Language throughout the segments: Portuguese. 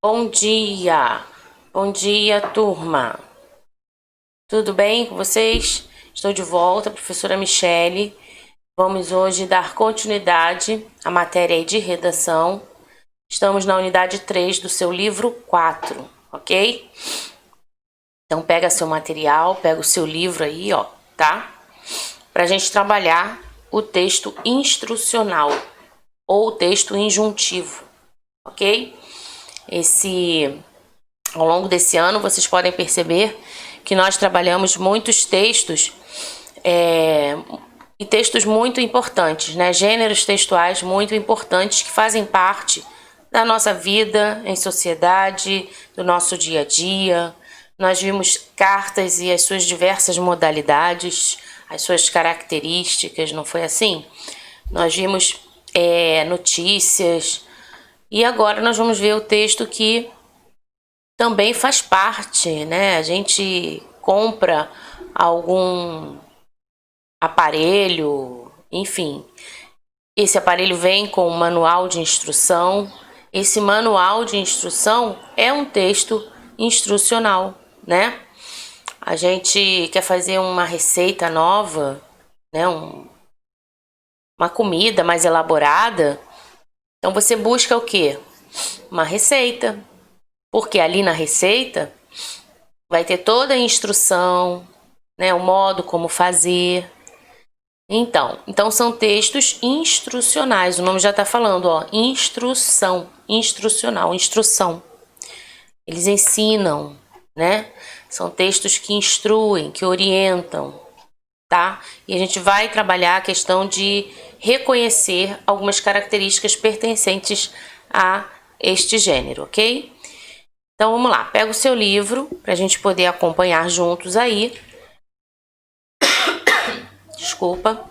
Bom dia, turma. Tudo bem com vocês? Estou de volta, professora Michele. Vamos hoje dar continuidade à matéria de redação. Estamos na unidade 3 do seu livro 4, ok? Então pega seu material, pega o seu livro aí, ó, tá? Pra gente trabalhar o texto instrucional ou texto injuntivo, ok? Ao longo desse ano, vocês podem perceber que nós trabalhamos muitos textos e textos muito importantes, né? Gêneros textuais muito importantes que fazem parte da nossa vida em sociedade, do nosso dia a dia. Nós vimos cartas e as suas diversas modalidades, as suas características, não foi assim? Nós vimos notícias e agora nós vamos ver o texto que também faz parte, né? A gente compra algum aparelho, enfim. Esse aparelho vem com um manual de instrução. Esse manual de instrução é um texto instrucional, né? A gente quer fazer uma receita nova, né? Uma comida mais elaborada. Então você busca o quê? Uma receita. Porque ali na receita vai ter toda a instrução, né, o modo como fazer. Então são textos instrucionais. O nome já está falando, ó, instrução, instrucional, instrução. Eles ensinam, né? São textos que instruem, que orientam, tá? E a gente vai trabalhar a questão de reconhecer algumas características pertencentes a este gênero, ok? Então vamos lá, pega o seu livro para a gente poder acompanhar juntos aí. Desculpa.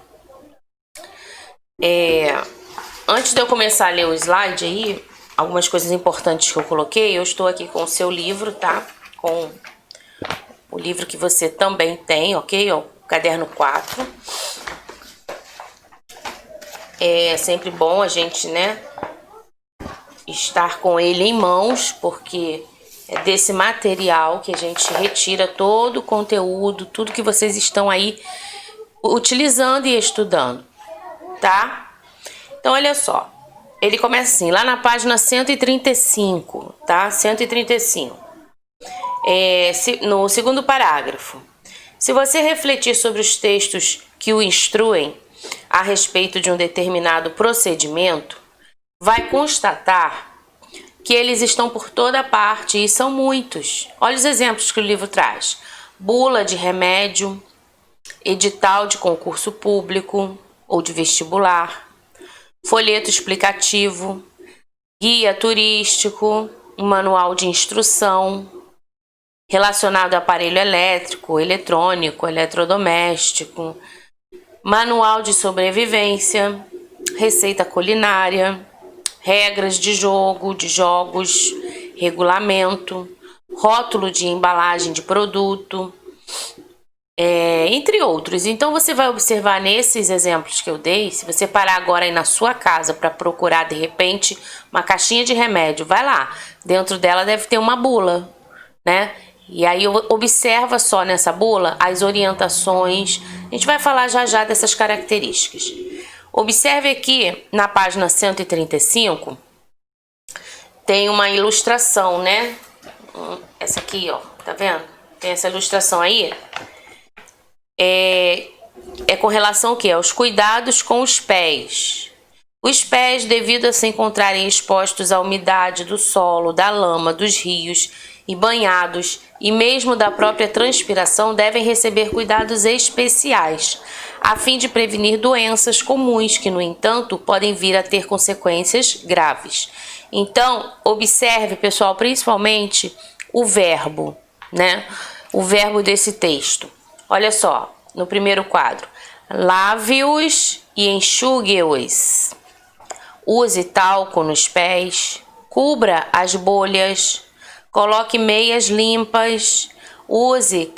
Antes de eu começar a ler o slide aí, algumas coisas importantes que eu coloquei, eu estou aqui com o seu livro, tá? Com o livro que você também tem, ok? O caderno 4. É sempre bom a gente, né, estar com ele em mãos, porque é desse material que a gente retira todo o conteúdo, tudo que vocês estão aí utilizando e estudando, tá? Então, olha só. Ele começa assim, lá na página 135, tá? 135. No segundo parágrafo. Se você refletir sobre os textos que o instruem a respeito de um determinado procedimento, vai constatar que eles estão por toda parte e são muitos. Olha os exemplos que o livro traz. Bula de remédio, edital de concurso público ou de vestibular, folheto explicativo, guia turístico, um manual de instrução relacionado a aparelho elétrico, eletrônico, eletrodoméstico, manual de sobrevivência, receita culinária, regras de jogos, regulamento, rótulo de embalagem de produto, entre outros. Então você vai observar nesses exemplos que eu dei, se você parar agora aí na sua casa para procurar de repente uma caixinha de remédio, vai lá, dentro dela deve ter uma bula, né? E aí observa só nessa bula as orientações, a gente vai falar já dessas características. Observe aqui na página 135, tem uma ilustração, né? Essa aqui, ó, tá vendo? Tem essa ilustração aí. É com relação ao quê? Aos cuidados com os pés. Os pés, devido a se encontrarem expostos à umidade do solo, da lama, dos rios e banhados, e mesmo da própria transpiração, devem receber cuidados especiais, a fim de prevenir doenças comuns que, no entanto, podem vir a ter consequências graves. Então, observe, pessoal, principalmente o verbo, né? O verbo desse texto. Olha só, no primeiro quadro. Lave-os e enxugue-os. Use talco nos pés. Cubra as bolhas. Coloque meias limpas. Use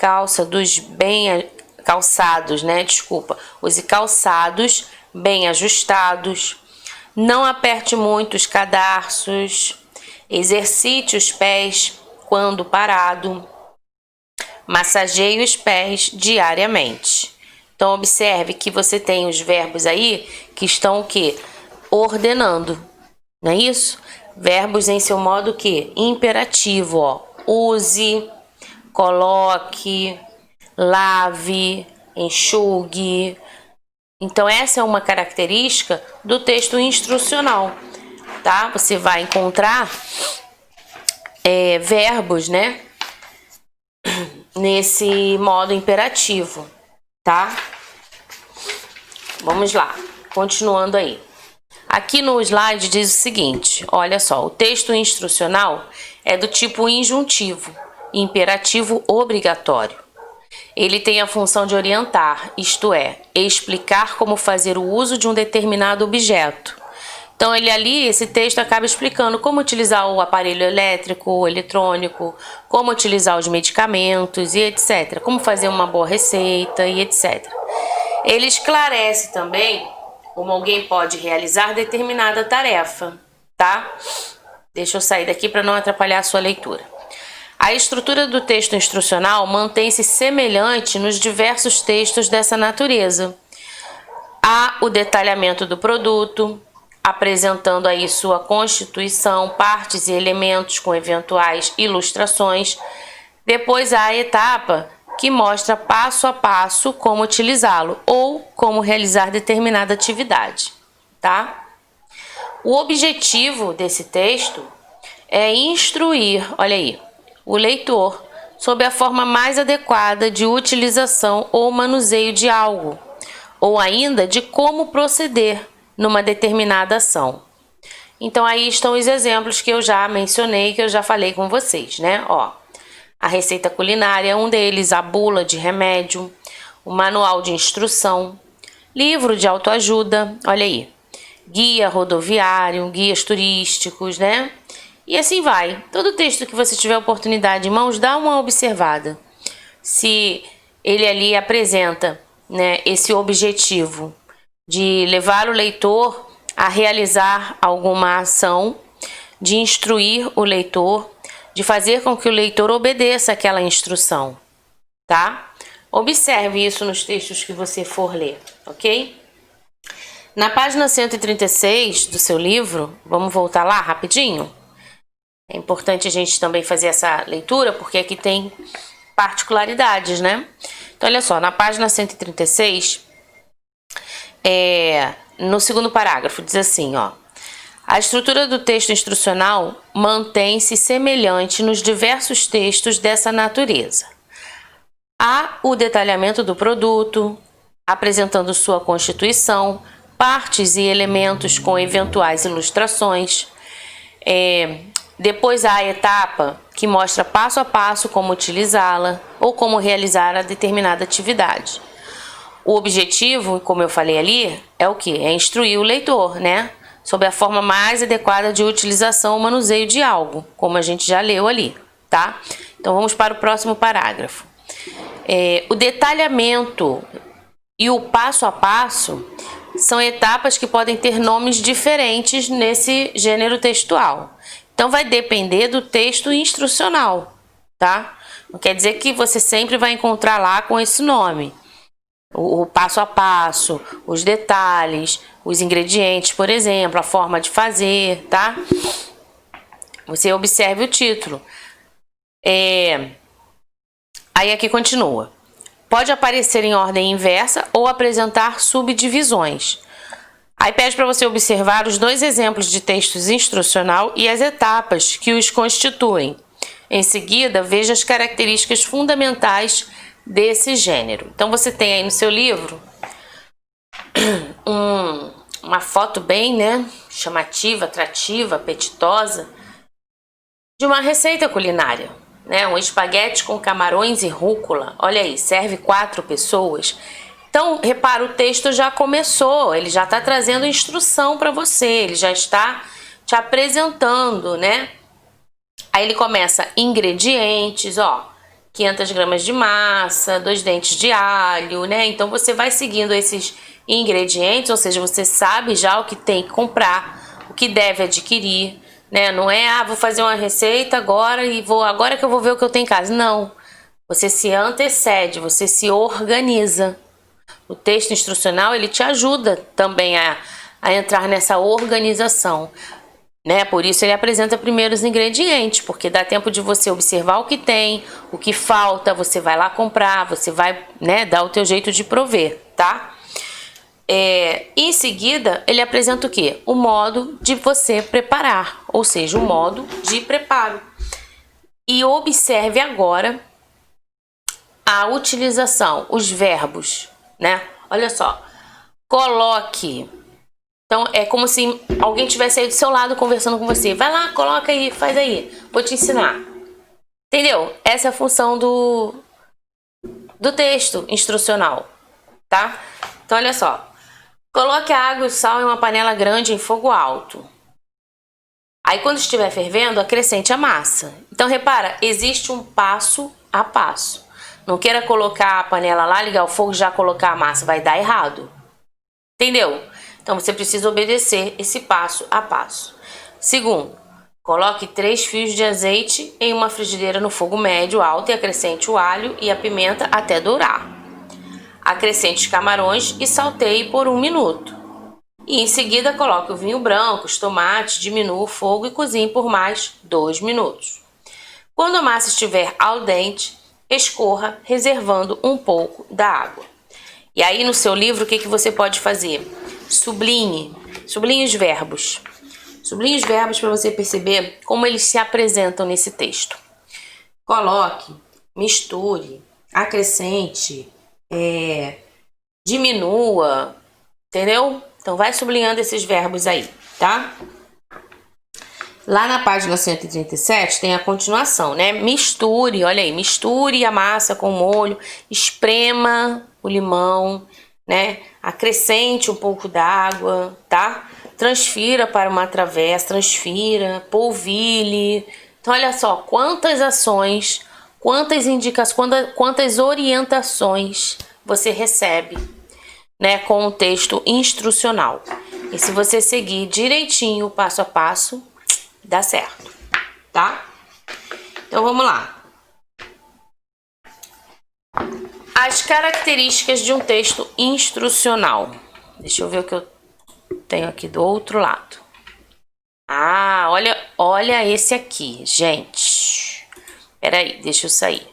Use calçados bem ajustados. Não aperte muito os cadarços. Exercite os pés quando parado. Massageie os pés diariamente. Então, observe que você tem os verbos aí que estão o quê? Ordenando, não é isso? Verbos em seu modo o quê? Imperativo, ó. Use, coloque, lave, enxugue. Então, essa é uma característica do texto instrucional, tá? Você vai encontrar verbos, né? Nesse modo imperativo, tá? Vamos lá, continuando aí. Aqui no slide diz o seguinte, olha só, o texto instrucional é do tipo injuntivo, imperativo obrigatório. Ele tem a função de orientar, isto é, explicar como fazer o uso de um determinado objeto. Então, esse texto acaba explicando como utilizar o aparelho elétrico, ou eletrônico, como utilizar os medicamentos e etc. Como fazer uma boa receita e etc. Ele esclarece também como alguém pode realizar determinada tarefa, tá? Deixa eu sair daqui para não atrapalhar a sua leitura. A estrutura do texto instrucional mantém-se semelhante nos diversos textos dessa natureza. Há o detalhamento do produto, apresentando aí sua constituição, partes e elementos com eventuais ilustrações. Depois há a etapa que mostra passo a passo como utilizá-lo ou como realizar determinada atividade, tá? O objetivo desse texto é instruir, olha aí, o leitor sobre a forma mais adequada de utilização ou manuseio de algo, ou ainda de como proceder numa determinada ação. Então, aí estão os exemplos que eu já mencionei, que eu já falei com vocês, né? Ó, a receita culinária é um deles, a bula de remédio, o manual de instrução, livro de autoajuda, olha aí, guia rodoviário, guias turísticos, né? E assim vai. Todo texto que você tiver oportunidade em mãos, dá uma observada. Se ele ali apresenta, né, esse objetivo de levar o leitor a realizar alguma ação, de instruir o leitor, de fazer com que o leitor obedeça aquela instrução, tá? Observe isso nos textos que você for ler, ok? Na página 136 do seu livro, vamos voltar lá rapidinho? É importante a gente também fazer essa leitura, porque aqui tem particularidades, né? Então, olha só, na página 136, no segundo parágrafo, diz assim, ó. A estrutura do texto instrucional mantém-se semelhante nos diversos textos dessa natureza. Há o detalhamento do produto, apresentando sua constituição, partes e elementos com eventuais ilustrações. Depois há a etapa que mostra passo a passo como utilizá-la ou como realizar a determinada atividade. O objetivo, como eu falei ali, é o quê? É instruir o leitor, né? Sobre a forma mais adequada de utilização ou manuseio de algo, como a gente já leu ali, tá? Então vamos para o próximo parágrafo. O detalhamento e o passo a passo são etapas que podem ter nomes diferentes nesse gênero textual. Então vai depender do texto instrucional, tá? Não quer dizer que você sempre vai encontrar lá com esse nome. O passo a passo, os detalhes, os ingredientes, por exemplo, a forma de fazer, tá? Você observe o título. Aí aqui continua. Pode aparecer em ordem inversa ou apresentar subdivisões. Aí pede para você observar os dois exemplos de textos instrucional e as etapas que os constituem. Em seguida, veja as características fundamentais desse gênero. Então, você tem aí no seu livro uma foto bem, né, chamativa, atrativa, apetitosa, de uma receita culinária, né, um espaguete com camarões e rúcula. Olha aí, serve 4 pessoas. Então, repara, o texto já começou, ele já está trazendo instrução para você, ele já está te apresentando, né? Aí ele começa ingredientes, ó, 500 gramas de massa, 2 dentes de alho, né? Então, você vai seguindo esses ingredientes, ou seja, você sabe já o que tem que comprar, o que deve adquirir, né? Não é, vou fazer uma receita agora e agora que eu vou ver o que eu tenho em casa. Não. Você se antecede, você se organiza. O texto instrucional, ele te ajuda também a entrar nessa organização, né? Por isso ele apresenta primeiro os ingredientes, porque dá tempo de você observar o que tem, o que falta, você vai lá comprar, você vai, né, dar o teu jeito de prover, tá? Em seguida, ele apresenta o quê? O modo de você preparar, ou seja, o modo de preparo. E observe agora a utilização, os verbos, né? Olha só, coloque. Então, é como se alguém tivesse aí do seu lado conversando com você. Vai lá, coloca aí, faz aí, vou te ensinar. Entendeu? Essa é a função do texto instrucional, tá? Então, olha só. Coloque a água e o sal em uma panela grande em fogo alto. Aí, quando estiver fervendo, acrescente a massa. Então, repara, existe um passo a passo. Não queira colocar a panela lá, ligar o fogo e já colocar a massa. Vai dar errado. Entendeu? Então, você precisa obedecer esse passo a passo. Segundo, coloque 3 fios de azeite em uma frigideira no fogo médio alto e acrescente o alho e a pimenta até dourar. Acrescente os camarões e salteie por 1 minuto. E em seguida coloque o vinho branco, os tomates, diminua o fogo e cozinhe por mais 2 minutos. Quando a massa estiver al dente, escorra, reservando um pouco da água. E aí no seu livro o que você pode fazer? Sublinhe os verbos. Sublinhe os verbos para você perceber como eles se apresentam nesse texto. Coloque, misture, acrescente, diminua, entendeu? Então vai sublinhando esses verbos aí, tá? Lá na página 137 tem a continuação, né? Misture, olha aí, misture a massa com o molho, esprema o limão, né? Acrescente um pouco d'água, tá? Transfira para uma travessa, transfira, polvilhe. Então olha só, quantas ações, quantas indicações, quantas orientações você recebe, né, com o texto instrucional. E se você seguir direitinho, passo a passo, dá certo, tá? Então vamos lá. As características de um texto instrucional. Deixa eu ver o que eu tenho aqui do outro lado. Olha esse aqui, gente. Peraí, deixa eu sair.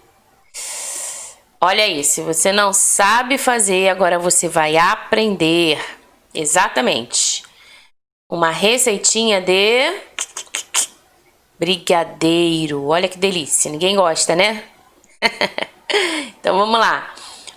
Olha aí, se você não sabe fazer, agora você vai aprender. Exatamente. Uma receitinha de brigadeiro. Olha que delícia. Ninguém gosta, né? Então vamos lá.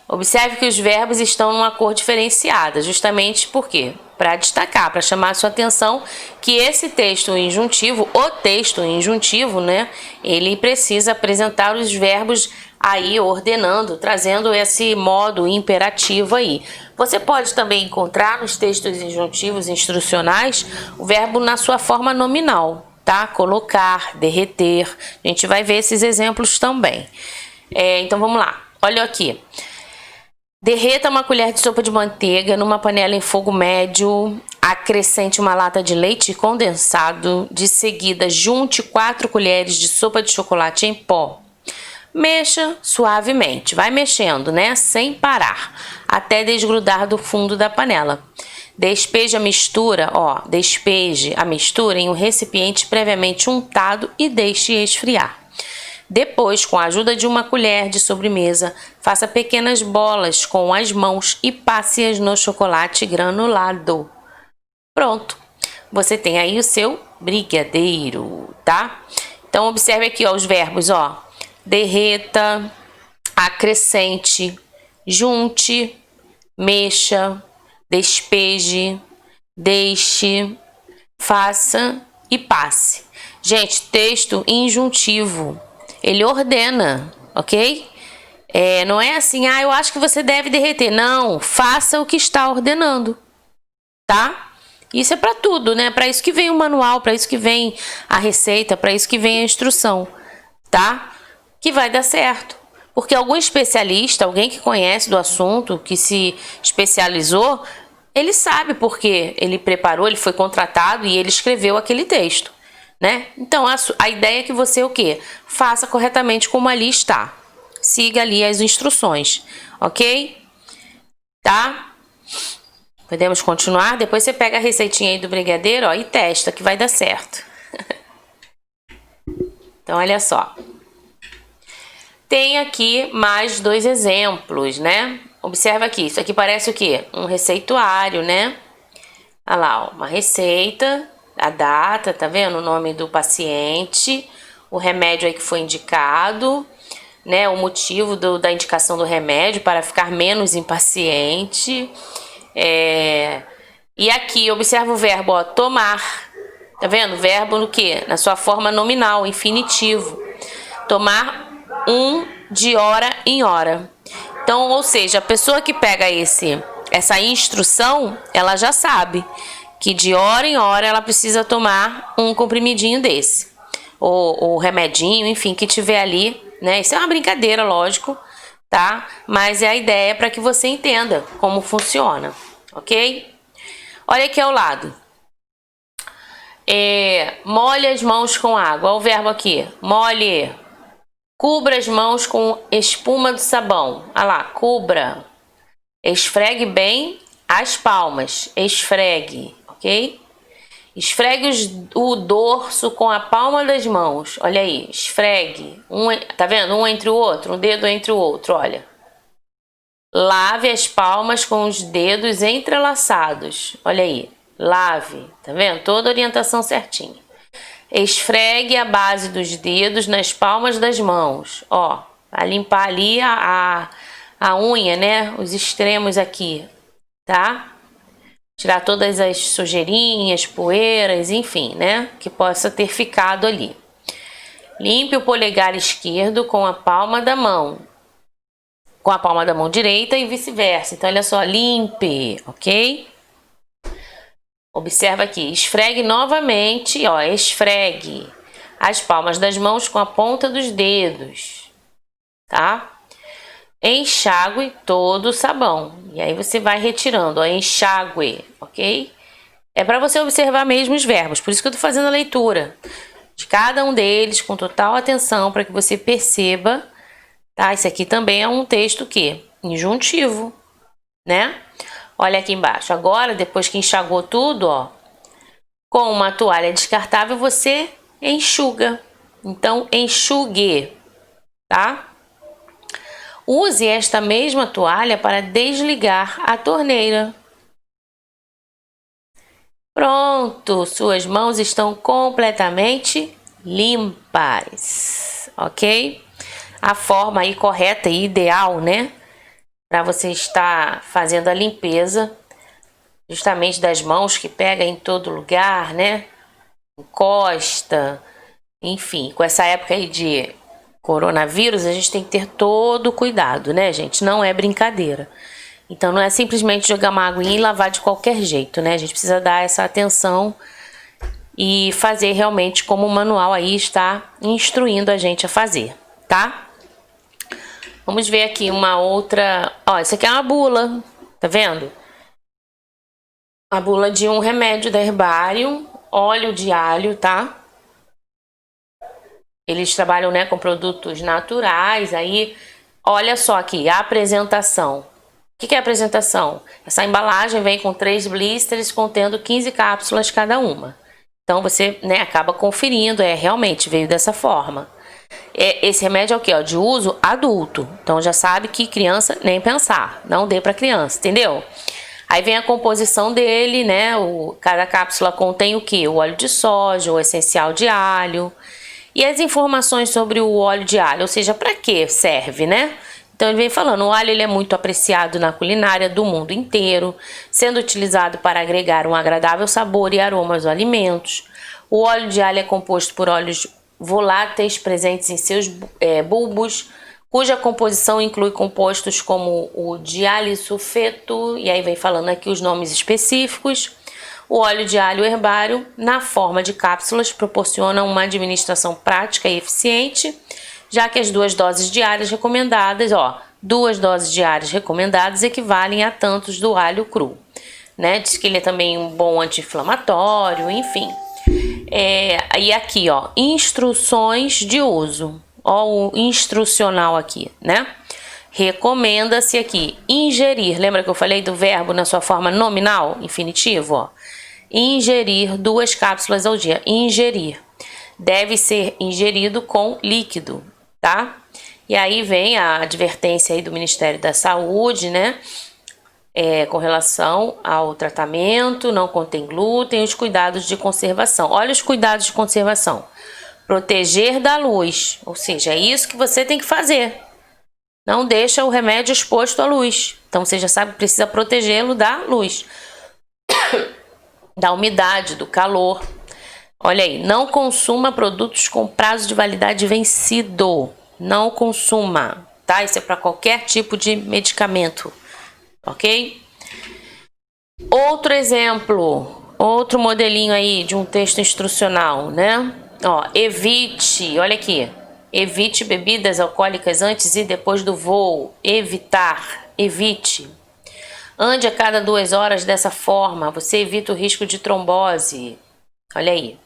Observe que os verbos estão numa cor diferenciada, justamente por quê? Para destacar, para chamar a sua atenção que esse texto injuntivo, o texto injuntivo, né? Ele precisa apresentar os verbos aí ordenando, trazendo esse modo imperativo aí. Você pode também encontrar nos textos injuntivos instrucionais o verbo na sua forma nominal, tá? Colocar, derreter. A gente vai ver esses exemplos também. Então vamos lá. Olha aqui. Derreta uma colher de sopa de manteiga numa panela em fogo médio. Acrescente uma lata de leite condensado. De seguida, junte 4 colheres de sopa de chocolate em pó. Mexa suavemente. Vai mexendo, né? Sem parar. Até desgrudar do fundo da panela. Despeje a mistura, despeje a mistura em um recipiente previamente untado e deixe esfriar. Depois, com a ajuda de uma colher de sobremesa, faça pequenas bolas com as mãos e passe-as no chocolate granulado. Pronto! Você tem aí o seu brigadeiro, tá? Então, observe aqui, os verbos, derreta, acrescente, junte, mexa, despeje, deixe, faça e passe. Gente, texto injuntivo. Ele ordena, ok? Não é assim, eu acho que você deve derreter. Não, faça o que está ordenando, tá? Isso é para tudo, né? Para isso que vem o manual, para isso que vem a receita, para isso que vem a instrução, tá? Que vai dar certo. Porque algum especialista, alguém que conhece do assunto, que se especializou, ele sabe porque ele preparou, ele foi contratado e ele escreveu aquele texto, né? Então a ideia é que você o quê? Faça corretamente como ali está. Siga ali as instruções, ok? Tá? Podemos continuar? Depois você pega a receitinha aí do brigadeiro, ó, e testa que vai dar certo. Então, olha só. Tem aqui mais 2 exemplos, né? Observa aqui, isso aqui parece o quê? Um receituário, né? Olha lá, ó, uma receita, a data, tá vendo? O nome do paciente, o remédio aí que foi indicado, né? O motivo da indicação do remédio para ficar menos impaciente. E aqui, observa o verbo, ó, tomar. Tá vendo? Verbo no quê? Na sua forma nominal, infinitivo. Tomar de hora em hora. Então, ou seja, a pessoa que pega essa instrução, ela já sabe que de hora em hora ela precisa tomar um comprimidinho desse. Ou remedinho, enfim, que tiver ali, né? Isso é uma brincadeira, lógico, tá? Mas é a ideia para que você entenda como funciona, ok? Olha aqui ao lado. Molhe as mãos com água. Olha o verbo aqui. Molhe. Cubra as mãos com espuma do sabão. Olha lá, cubra. Esfregue bem as palmas. Esfregue, ok? Esfregue o dorso com a palma das mãos. Olha aí, esfregue. Tá vendo? Um entre o outro, um dedo entre o outro, olha. Lave as palmas com os dedos entrelaçados. Olha aí, lave. Tá vendo? Toda a orientação certinha. Esfregue a base dos dedos nas palmas das mãos. Ó, para limpar ali a unha, né? Os extremos aqui, tá? Tirar todas as sujeirinhas, poeiras, enfim, né? Que possa ter ficado ali. Limpe o polegar esquerdo com a palma da mão. Com a palma da mão direita e vice-versa. Então, olha só, limpe, ok? Observa aqui, esfregue novamente, ó, esfregue as palmas das mãos com a ponta dos dedos, tá? Enxague todo o sabão. E aí você vai retirando, ó, enxague, ok? É para você observar mesmo os verbos, por isso que eu tô fazendo a leitura de cada um deles com total atenção para que você perceba, tá? Isso aqui também é um texto que injuntivo, né? Olha aqui embaixo. Agora, depois que enxagou tudo, ó, com uma toalha descartável você enxuga. Então, enxugue, tá? Use esta mesma toalha para desligar a torneira. Pronto, suas mãos estão completamente limpas, ok? A forma aí correta e ideal, né? Para você estar fazendo a limpeza justamente das mãos que pega em todo lugar, né? Encosta, enfim, com essa época aí de coronavírus, a gente tem que ter todo o cuidado, né, gente? Não é brincadeira. Então, não é simplesmente jogar uma aguinha e lavar de qualquer jeito, né? A gente precisa dar essa atenção e fazer realmente como o manual aí está instruindo a gente a fazer, tá? Vamos ver aqui uma outra... Ó, isso aqui é uma bula, tá vendo? A bula de um remédio da Herbarium, óleo de alho, tá? Eles trabalham, né, com produtos naturais. Aí, olha só aqui, a apresentação. O que é a apresentação? Essa embalagem vem com 3 blisters contendo 15 cápsulas cada uma. Então, você, né, acaba conferindo, realmente veio dessa forma. Esse remédio é o que? De uso adulto. Então, já sabe que criança nem pensar. Não dê para criança, entendeu? Aí vem a composição dele, né? Cada cápsula contém o que? O óleo de soja, o essencial de alho. E as informações sobre o óleo de alho, ou seja, para que serve, né? Então ele vem falando, o alho ele é muito apreciado na culinária do mundo inteiro, sendo utilizado para agregar um agradável sabor e aroma aos alimentos. O óleo de alho é composto por óleos voláteis presentes em seus bulbos, cuja composição inclui compostos como o dialissulfeto, e aí vem falando aqui os nomes específicos. O óleo de alho herbário, na forma de cápsulas, proporciona uma administração prática e eficiente, já que as 2 doses diárias recomendadas, 2 doses diárias recomendadas equivalem a tantos do alho cru, né? Diz que ele é também um bom anti-inflamatório, enfim. E aqui, ó, instruções de uso. Ó, o instrucional aqui, né? Recomenda-se aqui ingerir. Lembra que eu falei do verbo na sua forma nominal, infinitivo, ó? Ingerir 2 cápsulas ao dia. Ingerir. Deve ser ingerido com líquido, tá? E aí vem a advertência aí do Ministério da Saúde, né? Com relação ao tratamento, não contém glúten, os cuidados de conservação. Olha os cuidados de conservação. Proteger da luz, ou seja, é isso que você tem que fazer. Não deixa o remédio exposto à luz. Então você já sabe que precisa protegê-lo da luz, da umidade, do calor. Olha aí, não consuma produtos com prazo de validade vencido. Não consuma, tá? Isso é para qualquer tipo de medicamento, ok? Outro exemplo, outro modelinho aí de um texto instrucional, né? Ó, evite, olha aqui. Evite bebidas alcoólicas antes e depois do voo. Evitar, evite. Ande a cada 2 horas dessa forma, você evita o risco de trombose. Olha aí.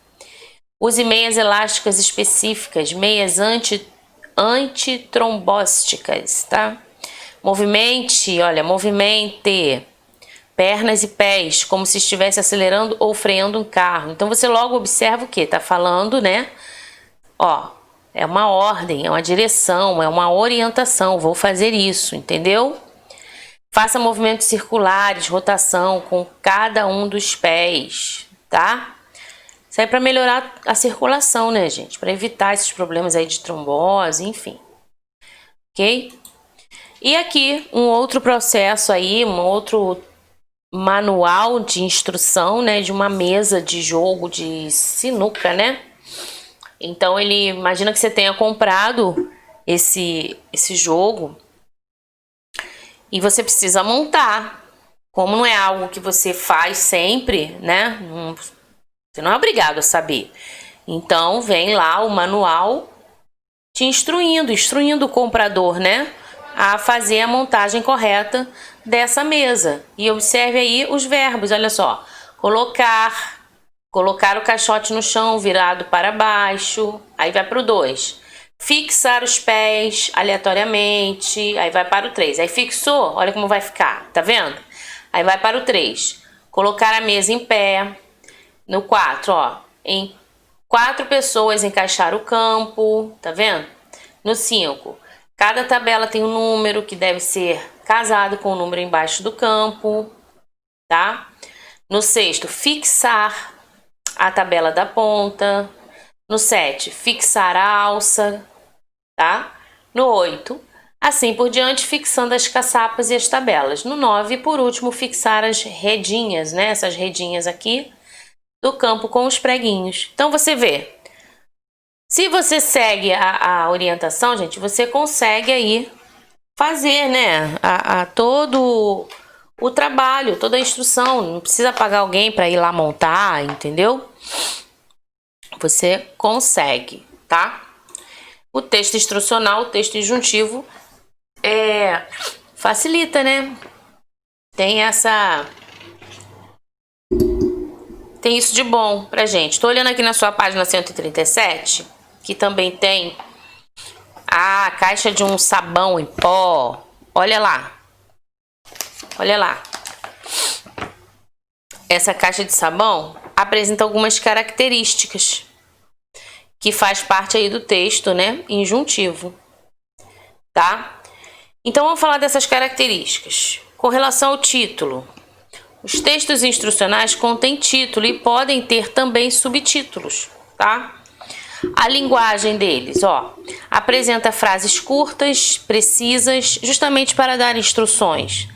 Use meias elásticas específicas, meias antitrombósticas, tá? Movimente pernas e pés, como se estivesse acelerando ou freando um carro. Então você logo observa o que? Tá falando, né? Ó, é uma ordem, é uma direção, é uma orientação. Vou fazer isso, entendeu? Faça movimentos circulares, rotação com cada um dos pés, tá? Isso aí é para melhorar a circulação, né, gente? Para evitar esses problemas aí de trombose, enfim. Ok? E aqui um outro processo aí, um outro manual de instrução, né, de uma mesa de jogo de sinuca, né? Então ele imagina que você tenha comprado esse jogo e você precisa montar. Como não é algo que você faz sempre, né? Você não é obrigado a saber. Então vem lá o manual te instruindo o comprador, né, a fazer a montagem correta dessa mesa. E observe aí os verbos, olha só. Colocar o caixote no chão virado para baixo, aí vai para o 2. Fixar os pés aleatoriamente, aí vai para o 3. Aí fixou, olha como vai ficar, tá vendo? Aí vai para o 3. Colocar a mesa em pé. No 4, ó, em 4 pessoas encaixar o campo, tá vendo? No 5, cada tabela tem um número que deve ser casado com o número embaixo do campo, tá? No 6, fixar a tabela da ponta. No 7, fixar a alça, tá? No 8, assim por diante, fixando as caçapas e as tabelas. No 9, por último, fixar as redinhas, né? Essas redinhas aqui do campo com os preguinhos. Então você vê, se você segue a orientação, gente, você consegue aí fazer, né, todo o trabalho, toda a instrução. Não precisa pagar alguém para ir lá montar, entendeu? Você consegue, tá? O texto instrucional, o texto injuntivo, facilita, né? Tem isso de bom pra gente. Tô olhando aqui na sua página 137, que também tem a caixa de um sabão em pó. Olha lá. Olha lá. Essa caixa de sabão apresenta algumas características que faz parte aí do texto, né, injuntivo, tá? Então vamos falar dessas características. Com relação ao título, os textos instrucionais contêm título e podem ter também subtítulos, tá? A linguagem deles, ó, apresenta frases curtas, precisas, justamente para dar instruções.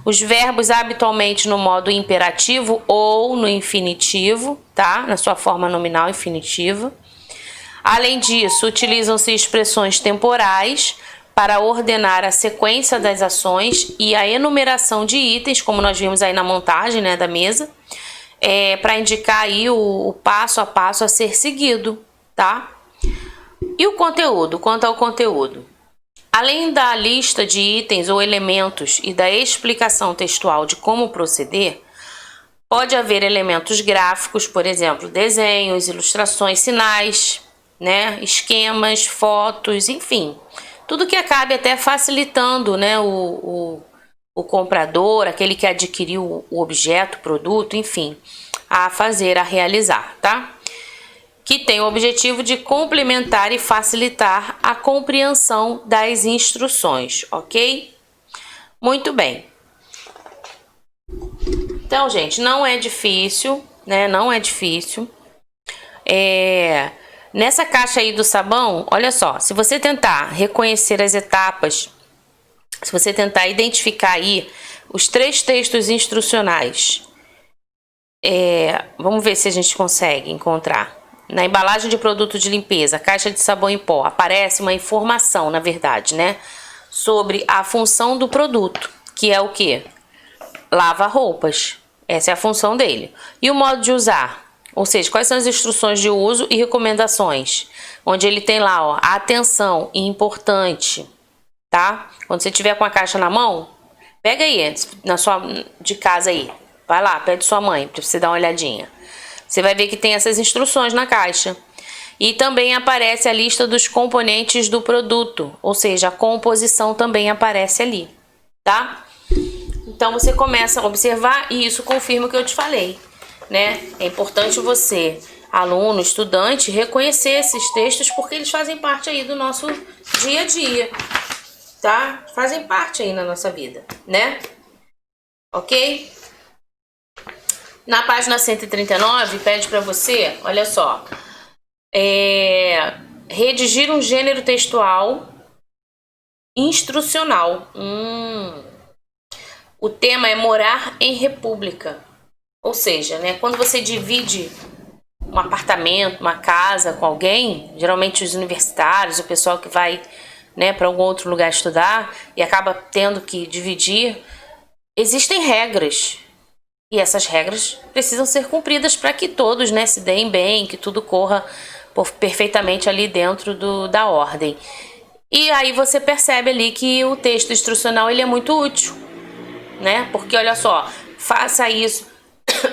Os verbos habitualmente no modo imperativo ou no infinitivo, tá? Na sua forma nominal infinitiva. Além disso, utilizam-se expressões temporais para ordenar a sequência das ações e a enumeração de itens, como nós vimos aí na montagem, né, da mesa, para indicar aí o passo a passo a ser seguido, tá? E o conteúdo, quanto ao conteúdo? Além da lista de itens ou elementos e da explicação textual de como proceder, Pode haver elementos gráficos, por exemplo, desenhos, ilustrações, sinais, né, esquemas, fotos, enfim, tudo que acabe até facilitando, né, o comprador, aquele que adquiriu o objeto, produto, enfim, a fazer, a realizar, tá? Que tem o objetivo de complementar e facilitar a compreensão das instruções, ok? Muito bem. Então, gente, não é difícil, né? Não é difícil. Nessa caixa aí do sabão, olha só, se você tentar reconhecer as etapas, se você tentar identificar aí os 3 textos instrucionais, vamos ver se a gente consegue encontrar. Na embalagem de produto de limpeza, caixa de sabão em pó, aparece uma informação, na verdade, né? Sobre a função do produto, que é o quê? Lava roupas. Essa é a função dele. E o modo de usar? Ou seja, quais são as instruções de uso e recomendações? Onde ele tem lá, ó, atenção, importante, tá? Quando você tiver com a caixa na mão, pega aí, de casa aí. Vai lá, pede sua mãe para você dar uma olhadinha. Você vai ver que tem essas instruções na caixa. E também aparece a lista dos componentes do produto, ou seja, a composição também aparece ali, tá? Então você começa a observar e isso confirma o que eu te falei, né? É importante você, aluno, estudante, reconhecer esses textos porque eles fazem parte aí do nosso dia a dia, tá? Fazem parte aí na nossa vida, né? Ok? Na página 139, pede para você, olha só, redigir um gênero textual instrucional. O tema é morar em república. Ou seja, né, quando você divide um apartamento, uma casa com alguém, geralmente os universitários, o pessoal que vai, né, para algum outro lugar estudar e acaba tendo que dividir, existem regras. E essas regras precisam ser cumpridas para que todos, né, se deem bem, que tudo corra perfeitamente ali dentro da ordem. E aí você percebe ali que o texto instrucional ele é muito útil, né? Porque olha só, faça isso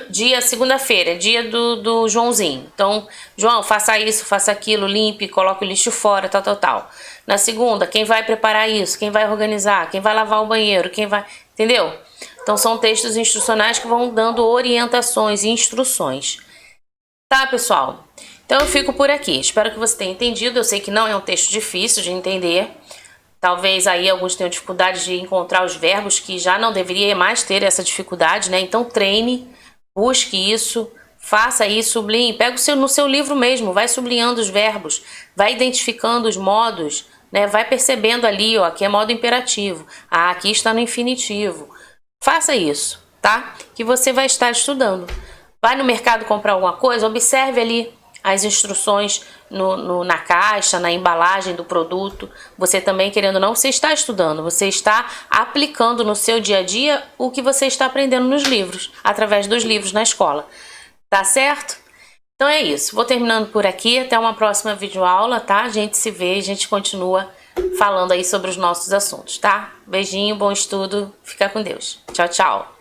dia segunda-feira, dia do Joãozinho. Então, João, faça isso, faça aquilo, limpe, coloque o lixo fora, tal. Na segunda, quem vai preparar isso? Quem vai organizar? Quem vai lavar o banheiro? Quem vai... Entendeu? Então, são textos instrucionais que vão dando orientações e instruções. Tá, pessoal? Então, eu fico por aqui. Espero que você tenha entendido. Eu sei que não é um texto difícil de entender. Talvez aí alguns tenham dificuldade de encontrar os verbos, que já não deveria mais ter essa dificuldade, né? Então, treine, busque isso, faça isso, sublinhe. Pega no seu livro mesmo, vai sublinhando os verbos, vai identificando os modos, né? Vai percebendo ali, ó, aqui é modo imperativo. Ah, aqui está no infinitivo. Faça isso, tá? Que você vai estar estudando. Vai no mercado comprar alguma coisa, observe ali as instruções na caixa, na embalagem do produto. Você também, querendo ou não, você está estudando, você está aplicando no seu dia a dia o que você está aprendendo nos livros, através dos livros na escola. Tá certo? Então é isso. Vou terminando por aqui. Até uma próxima videoaula, tá? A gente se vê e a gente continua falando aí sobre os nossos assuntos, tá? Beijinho, bom estudo, fica com Deus. Tchau, tchau.